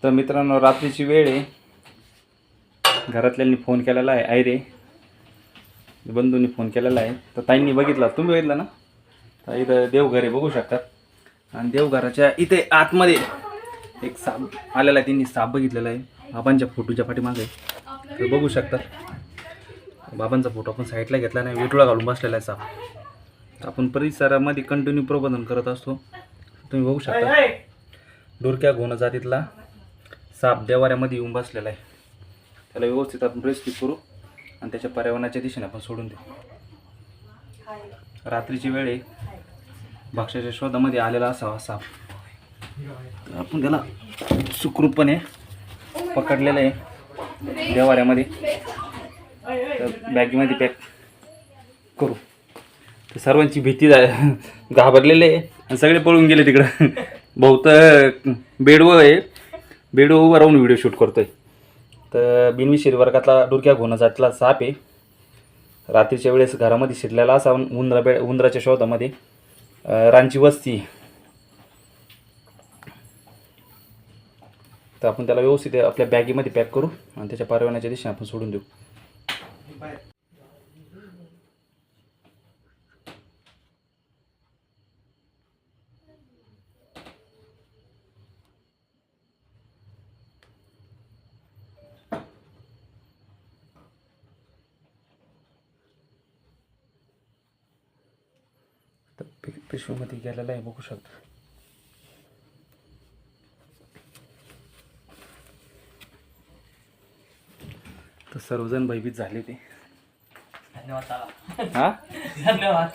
तर मित्रांनो, रात्रीची वेळ आहे. घरातल्यांनी फोन केलेला आहे, आई रे बंधूंनी फोन केलेला आहे. तर ताईंनी बघितला, तुम्ही बघितला ना? तर इथं देवघर बघू शकतात. आणि देवघराच्या इथे आतमध्ये एक साप आलेला आहे. त्यांनी साप बघितलेला आहे बाबांच्या फोटोच्या पाठीमागे. तर बघू शकतात बाबांचा फोटो आपण साईडला घेतला नाही, विटुळा घालून बसलेला आहे साप. आपण परिसरामध्ये कंटिन्यू प्रबोधन करत असतो. तुम्ही बघू शकता डोरक्या घोण जातीतला साप देवाऱ्यामध्ये येऊन बसलेला आहे. त्याला व्यवस्थित आपण रेस्क्यू करू आणि त्याच्या पर्यावरणाच्या दिशेने आपण सोडून देऊ. रात्रीची वेळ आहे, भक्ष्याच्या शोधामध्ये आलेला असावा साप. आपण त्याला सुखरूपपणे पकडलेलं आहे देवाऱ्यामध्ये. बॅगीमध्ये पॅक करू. तर सर्वांची भीती घाबरलेले आहे आणि सगळे पळून गेले तिकडं. बहुत बेडवं आहे, बेडवं उभं राहून व्हिडिओ शूट करतोय. तर बिनविषारी वर्गातला डोरक्या घोणा जातला साप आहे. रात्रीच्या वेळेस घरामध्ये शिरलेला असा उंदराच्या शोधामध्ये. रांची वस्ती. तर आपण त्याला व्यवस्थित आपल्या बॅगीमध्ये पॅक करू आणि त्याच्या पर्यावरणाच्या दिशेने आपण सोडून देऊ. तर पिशवीमध्ये गेलेला आहे, बघू शकता. तर सर्वजण भयभीत झाले ते. धन्यवाद. हा धन्यवाद.